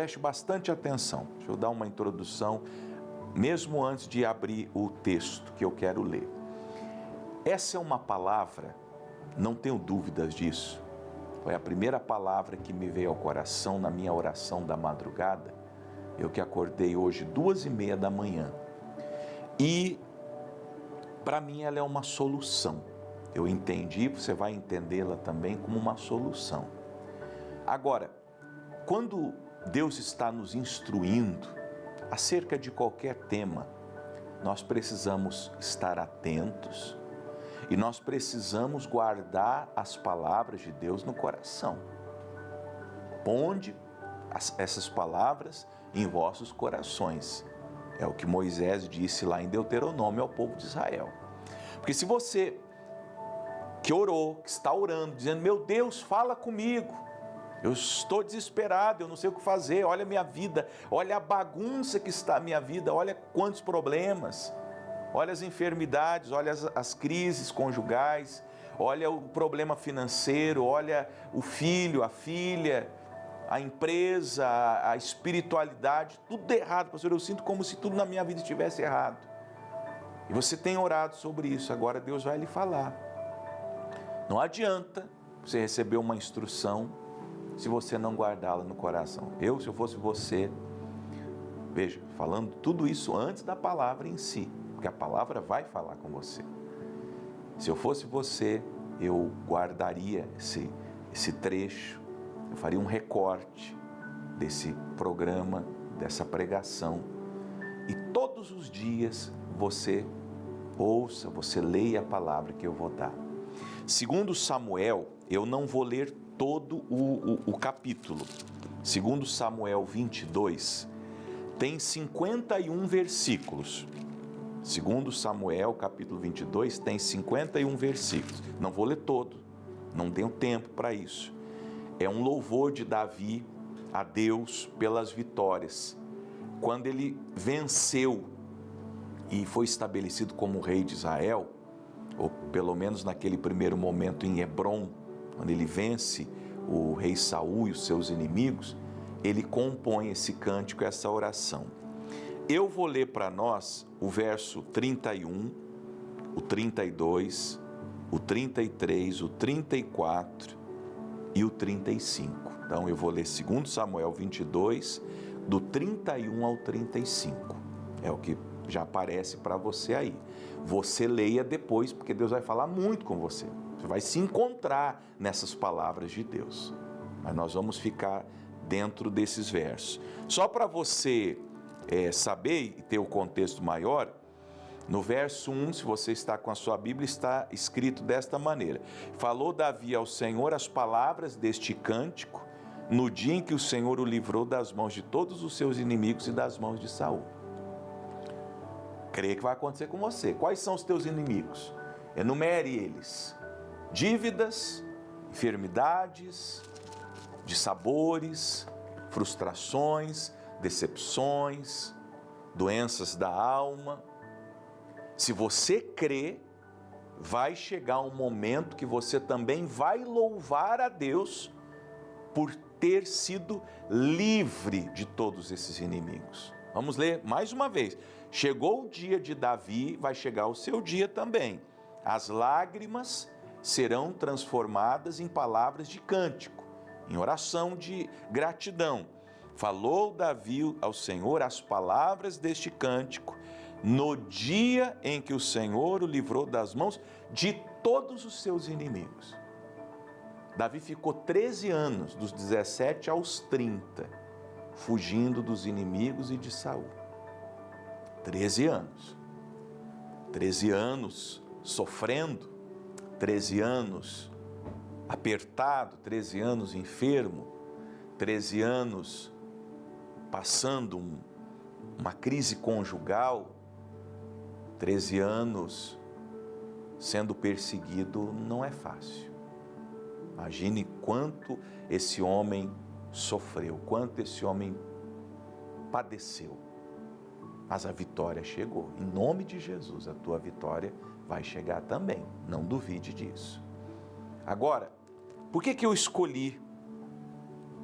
Preste bastante atenção. Deixa eu dar uma introdução, mesmo antes de abrir o texto que eu quero ler. Essa é uma palavra, não tenho dúvidas disso, foi a primeira palavra que me veio ao coração na minha oração da madrugada, eu que acordei hoje 2h30 da manhã. E para mim ela é uma solução. Eu entendi, você vai entendê-la também como uma solução. Agora, quando Deus está nos instruindo acerca de qualquer tema, nós precisamos estar atentos e nós precisamos guardar as palavras de Deus no coração. Ponde essas palavras em vossos corações. É o que Moisés disse lá em Deuteronômio ao povo de Israel. Porque se você que orou, que está orando, dizendo, meu Deus, fala comigo, eu estou desesperado, eu não sei o que fazer, olha a minha vida, olha a bagunça que está a minha vida, olha quantos problemas, olha as enfermidades, olha as crises conjugais, olha o problema financeiro, olha o filho, a filha, a empresa, a espiritualidade, tudo errado, pastor, eu sinto como se tudo na minha vida estivesse errado. E você tem orado sobre isso, agora Deus vai lhe falar. Não adianta você receber uma instrução se você não guardá-la no coração. Se eu fosse você, veja, falando tudo isso antes da palavra em si, porque a palavra vai falar com você. Se eu fosse você, eu guardaria esse trecho, eu faria um recorte desse programa, dessa pregação, e todos os dias você ouça, você leia a palavra que eu vou dar. Segundo Samuel, eu não vou ler todo o capítulo. Segundo Samuel 22, tem 51 versículos. Segundo Samuel, capítulo 22, tem 51 versículos. Não vou ler todo, não tenho tempo para isso. É um louvor de Davi a Deus pelas vitórias. Quando ele venceu e foi estabelecido como rei de Israel, ou pelo menos naquele primeiro momento em Hebrom, quando ele vence o rei Saul e os seus inimigos, ele compõe esse cântico, essa oração. Eu vou ler para nós o verso 31, o 32, o 33, o 34 e o 35. Então eu vou ler 2 Samuel 22, do 31 ao 35. É o que já aparece para você aí. Você leia depois, porque Deus vai falar muito com você. Você vai se encontrar nessas palavras de Deus. Mas nós vamos ficar dentro desses versos. Só para você saber e ter o contexto maior, no verso 1, se você está com a sua Bíblia, está escrito desta maneira: falou Davi ao Senhor as palavras deste cântico no dia em que o Senhor o livrou das mãos de todos os seus inimigos e das mãos de Saul. Creio que vai acontecer com você. Quais são os teus inimigos? Enumere eles. Dívidas, enfermidades, dissabores, frustrações, decepções, doenças da alma. Se você crê, vai chegar um momento que você também vai louvar a Deus por ter sido livre de todos esses inimigos. Vamos ler mais uma vez. Chegou o dia de Davi, vai chegar o seu dia também. As lágrimas serão transformadas em palavras de cântico, em oração de gratidão. Falou Davi ao Senhor as palavras deste cântico no dia em que o Senhor o livrou das mãos de todos os seus inimigos. Davi ficou 13 anos, dos 17 aos 30, fugindo dos inimigos e de Saul. 13 anos. 13 anos sofrendo, 13 anos apertado, 13 anos enfermo, 13 anos passando uma crise conjugal, 13 anos sendo perseguido, não é fácil. Imagine quanto esse homem sofreu, quanto esse homem padeceu. Mas a vitória chegou. Em nome de Jesus, a tua vitória vai chegar também. Não duvide disso. Agora, por que eu escolhi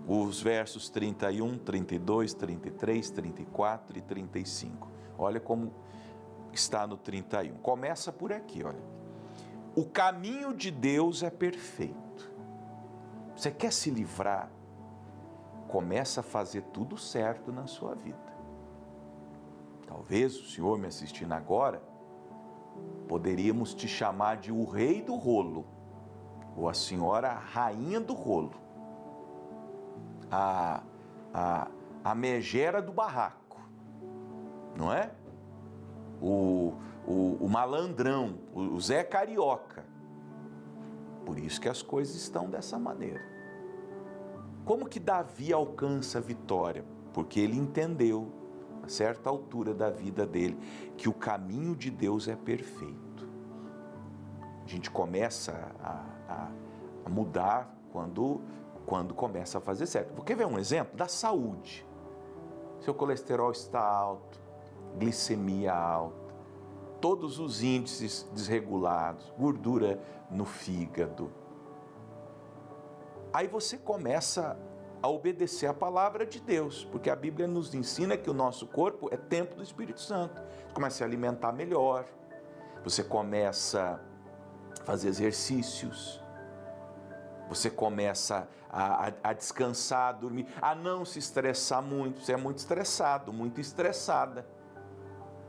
os versos 31, 32, 33, 34 e 35. Olha como está no 31. Começa por aqui, olha. O caminho de Deus é perfeito. Você quer se livrar? Começa a fazer tudo certo na sua vida. Talvez o senhor me assistindo agora, poderíamos te chamar de o rei do rolo, ou a senhora rainha do rolo, a megera do barraco, não é? O malandrão, o Zé Carioca. Por isso que as coisas estão dessa maneira. Como que Davi alcança a vitória? Porque ele entendeu, a certa altura da vida dele, que o caminho de Deus é perfeito. A gente começa a mudar quando começa a fazer certo. Quer ver um exemplo? Da saúde. Seu colesterol está alto, glicemia alta, todos os índices desregulados, gordura no fígado. Aí você começa a obedecer a palavra de Deus, porque a Bíblia nos ensina que o nosso corpo é templo do Espírito Santo. Você começa a se alimentar melhor, você começa a fazer exercícios, você começa a descansar, a dormir, a não se estressar muito. Você é muito estressado, muito estressada.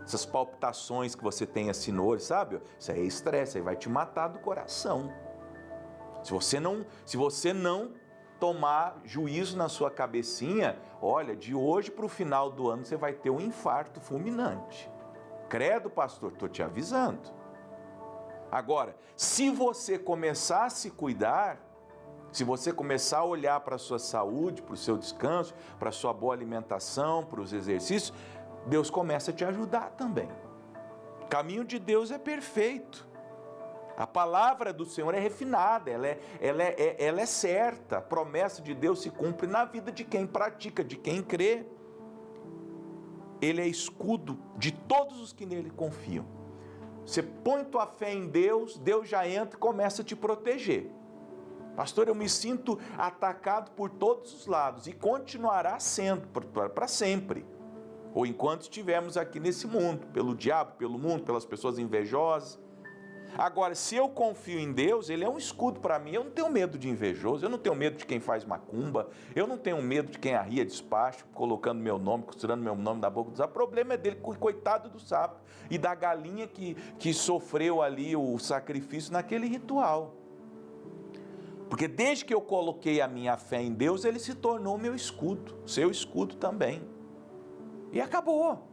Essas palpitações que você tem assim no olho, sabe? Isso aí é estresse, aí vai te matar do coração. Se você não tomar juízo na sua cabecinha, olha, de hoje para o final do ano você vai ter um infarto fulminante. Credo, pastor, estou te avisando. Agora, se você começar a se cuidar, se você começar a olhar para a sua saúde, para o seu descanso, para a sua boa alimentação, para os exercícios, Deus começa a te ajudar também. O caminho de Deus é perfeito. A palavra do Senhor é refinada, ela é certa. A promessa de Deus se cumpre na vida de quem pratica, de quem crê. Ele é escudo de todos os que nele confiam. Você põe tua fé em Deus, Deus já entra e começa a te proteger. Pastor, eu me sinto atacado por todos os lados e continuará sendo para sempre. Ou enquanto estivermos aqui nesse mundo, pelo diabo, pelo mundo, pelas pessoas invejosas. Agora, se eu confio em Deus, Ele é um escudo para mim. Eu não tenho medo de invejoso, eu não tenho medo de quem faz macumba, eu não tenho medo de quem arria despacho, colocando meu nome, costurando meu nome na boca dos outros. O problema é dele, coitado do sapo e da galinha que sofreu ali o sacrifício naquele ritual. Porque desde que eu coloquei a minha fé em Deus, Ele se tornou meu escudo, seu escudo também. E acabou.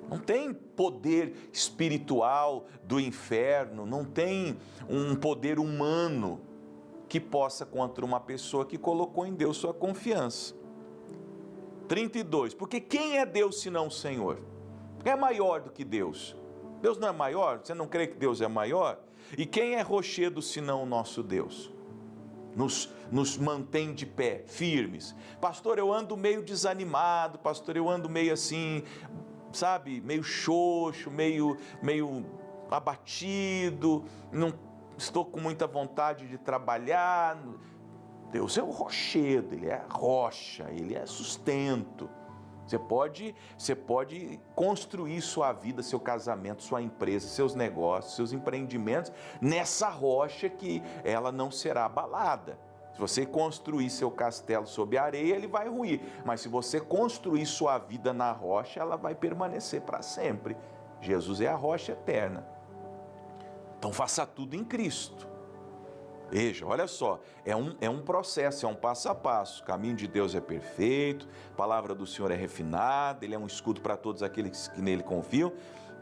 Não tem poder espiritual do inferno, não tem um poder humano que possa contra uma pessoa que colocou em Deus sua confiança. 32. Porque quem é Deus senão o Senhor? Quem é maior do que Deus? Deus não é maior? Você não crê que Deus é maior? E quem é rochedo senão o nosso Deus? Nos mantém de pé, firmes. Pastor, eu ando meio desanimado, pastor, eu ando meio assim, sabe, meio xoxo, meio abatido, não estou com muita vontade de trabalhar. Deus é o rochedo, Ele é a rocha, Ele é sustento. Você pode construir sua vida, seu casamento, sua empresa, seus negócios, seus empreendimentos nessa rocha que ela não será abalada. Se você construir seu castelo sob a areia, ele vai ruir. Mas se você construir sua vida na rocha, ela vai permanecer para sempre. Jesus é a rocha eterna. Então faça tudo em Cristo. Veja, olha só, é um processo, é um passo a passo. O caminho de Deus é perfeito, a palavra do Senhor é refinada, Ele é um escudo para todos aqueles que nele confiam.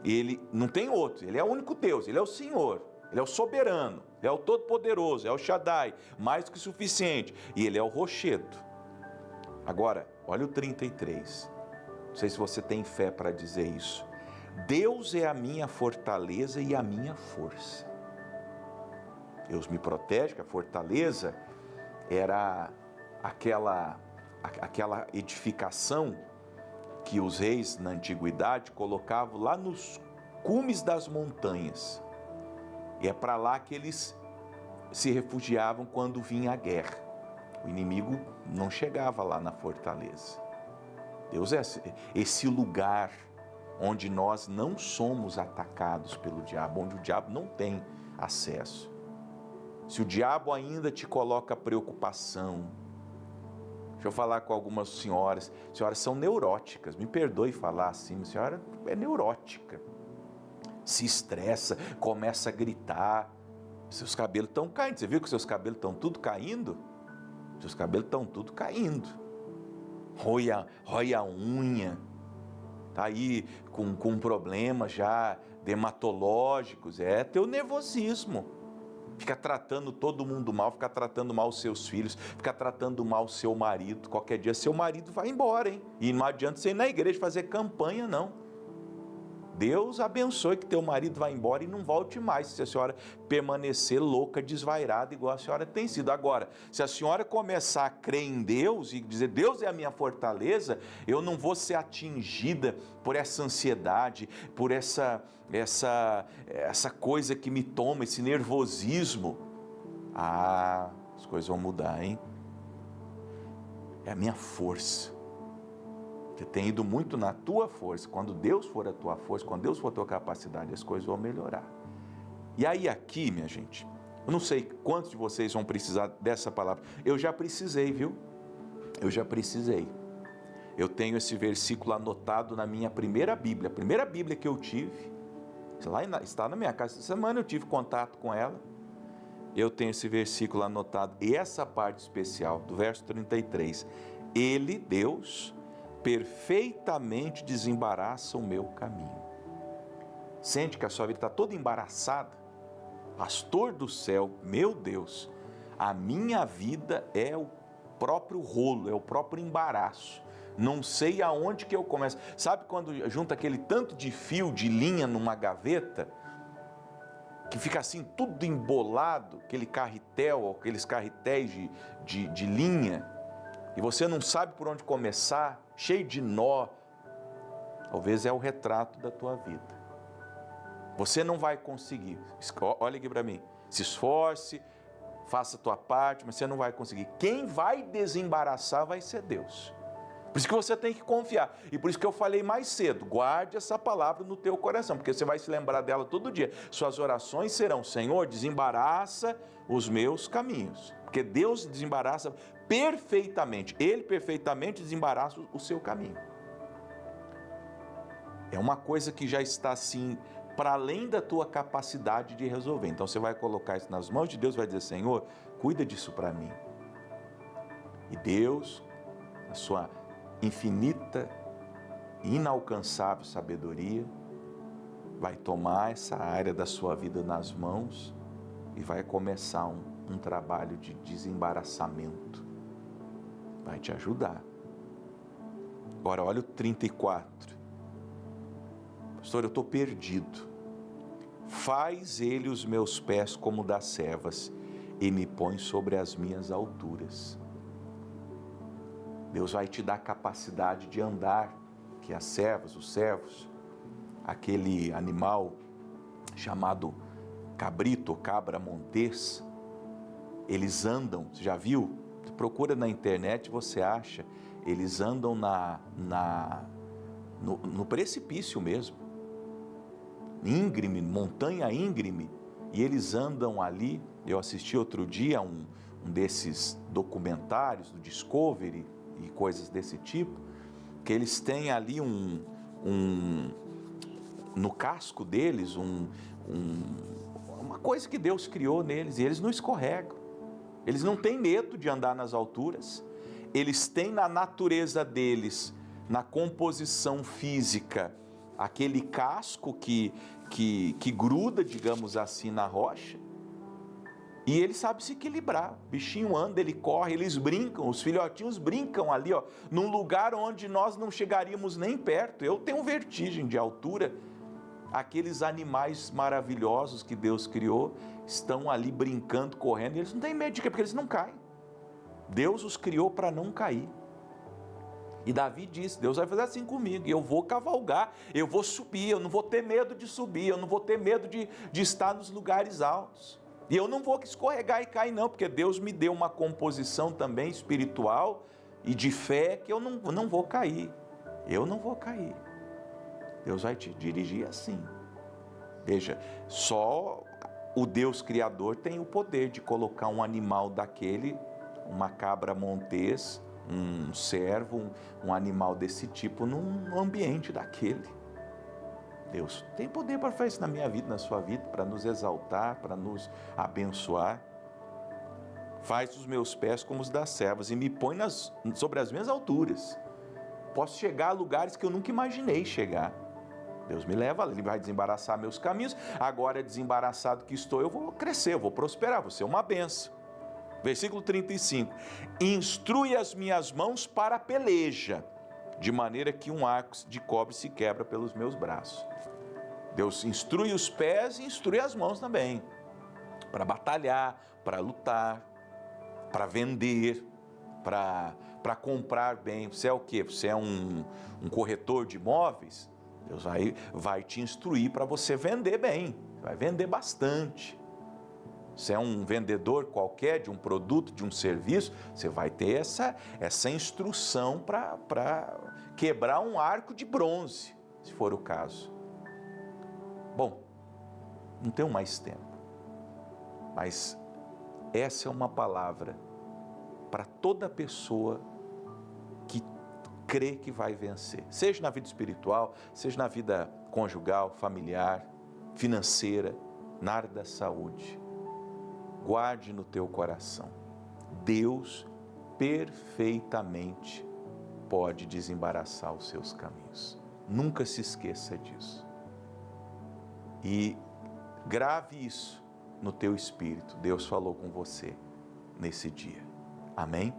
Ele não tem outro, Ele é o único Deus, Ele é o Senhor, Ele é o soberano, Ele é o todo-poderoso, é o Shaddai, mais do que suficiente, e Ele é o rochedo. Agora, olha o 33, não sei se você tem fé para dizer isso. Deus é a minha fortaleza e a minha força. Deus me protege, que a fortaleza era aquela edificação que os reis na antiguidade colocavam lá nos cumes das montanhas. E é para lá que eles se refugiavam quando vinha a guerra. O inimigo não chegava lá na fortaleza. Deus é esse lugar onde nós não somos atacados pelo diabo, onde o diabo não tem acesso. Se o diabo ainda te coloca preocupação, deixa eu falar com algumas senhoras são neuróticas, me perdoe falar assim, a senhora é neurótica, se estressa, começa a gritar, seus cabelos estão caindo, você viu que seus cabelos estão tudo caindo? Seus cabelos estão tudo caindo, rói a unha, está aí com problemas já dermatológicos, é teu nervosismo. Fica tratando todo mundo mal, fica tratando mal os seus filhos, fica tratando mal o seu marido. Qualquer dia seu marido vai embora, hein? E não adianta você ir na igreja fazer campanha, não. Deus abençoe que teu marido vá embora e não volte mais, se a senhora permanecer louca, desvairada, igual a senhora tem sido. Agora, se a senhora começar a crer em Deus e dizer, Deus é a minha fortaleza, eu não vou ser atingida por essa ansiedade, por essa coisa que me toma, esse nervosismo. As coisas vão mudar, hein? É a minha força. Você tem ido muito na tua força. Quando Deus for a tua força, quando Deus for a tua capacidade, as coisas vão melhorar. E aí aqui, minha gente, eu não sei quantos de vocês vão precisar dessa palavra. Eu já precisei, viu? Eu já precisei. Eu tenho esse versículo anotado na minha primeira Bíblia. A primeira Bíblia que eu tive, está na minha casa. Essa semana eu tive contato com ela. Eu tenho esse versículo anotado. E essa parte especial, do verso 33. Ele, Deus, perfeitamente desembaraça o meu caminho. Sente que a sua vida está toda embaraçada? Pastor do céu, meu Deus, a minha vida é o próprio rolo, é o próprio embaraço. Não sei aonde que eu começo. Sabe quando junta aquele tanto de fio, de linha numa gaveta, que fica assim tudo embolado, aquele carretel, aqueles carretéis de linha, e você não sabe por onde começar, cheio de nó? Talvez é o retrato da tua vida. Você não vai conseguir. Olha aqui para mim. Se esforce, faça a tua parte, mas você não vai conseguir. Quem vai desembaraçar vai ser Deus. Por isso que você tem que confiar. E por isso que eu falei mais cedo, guarde essa palavra no teu coração, porque você vai se lembrar dela todo dia. Suas orações serão, Senhor, desembaraça os meus caminhos. Porque Deus desembaraça perfeitamente. Ele perfeitamente desembaraça o seu caminho. É uma coisa que já está assim, para além da tua capacidade de resolver. Então você vai colocar isso nas mãos de Deus, vai dizer, Senhor, cuida disso para mim. E Deus, a sua infinita e inalcançável sabedoria, vai tomar essa área da sua vida nas mãos e vai começar um trabalho de desembaraçamento. Vai te ajudar. Agora olha o 34. Pastor, eu estou perdido. Faz ele os meus pés como das servas e me põe sobre as minhas alturas. Deus vai te dar capacidade de andar, que as servas, os servos, aquele animal chamado cabrito ou cabra montês, eles andam, você já viu? Procura na internet, você acha, eles andam no precipício mesmo, íngreme, montanha íngreme, e eles andam ali. Eu assisti outro dia um desses documentários do Discovery e coisas desse tipo, que eles têm ali no casco deles, uma coisa que Deus criou neles, e eles não escorregam, eles não têm medo de andar nas alturas, eles têm na natureza deles, na composição física, aquele casco que gruda, digamos assim, na rocha, e ele sabe se equilibrar. O bichinho anda, ele corre, eles brincam, os filhotinhos brincam ali, ó, num lugar onde nós não chegaríamos nem perto. Eu tenho vertigem de altura. Aqueles animais maravilhosos que Deus criou estão ali brincando, correndo, e eles não têm medo de quê? Porque eles não caem. Deus os criou para não cair. E Davi disse, Deus vai fazer assim comigo, eu vou cavalgar, eu vou subir, eu não vou ter medo de subir, eu não vou ter medo de estar nos lugares altos. E eu não vou escorregar e cair não, porque Deus me deu uma composição também espiritual e de fé que eu não vou cair. Eu não vou cair. Deus vai te dirigir assim. Veja, só o Deus Criador tem o poder de colocar um animal daquele, uma cabra montês, um cervo, um animal desse tipo, num ambiente daquele. Deus tem poder para fazer isso na minha vida, na sua vida, para nos exaltar, para nos abençoar. Faz os meus pés como os das servas e me põe sobre as minhas alturas. Posso chegar a lugares que eu nunca imaginei chegar. Deus me leva, Ele vai desembaraçar meus caminhos. Agora, desembaraçado que estou, eu vou crescer, eu vou prosperar, vou ser uma bênção. Versículo 35. Instrui as minhas mãos para a peleja, de maneira que um arco de cobre se quebra pelos meus braços. Deus instrui os pés e instrui as mãos também, para batalhar, para lutar, para vender, para comprar bem. Você é o quê? Você é um corretor de imóveis? Deus vai te instruir para você vender bem, vai vender bastante. Você é um vendedor qualquer de um produto, de um serviço, você vai ter essa instrução para quebrar um arco de bronze, se for o caso. Bom, não tenho mais tempo, mas essa é uma palavra para toda pessoa que crê que vai vencer, seja na vida espiritual, seja na vida conjugal, familiar, financeira, na área da saúde. Guarde no teu coração, Deus perfeitamente pode desembaraçar os seus caminhos. Nunca se esqueça disso. E grave isso no teu espírito. Deus falou com você nesse dia. Amém?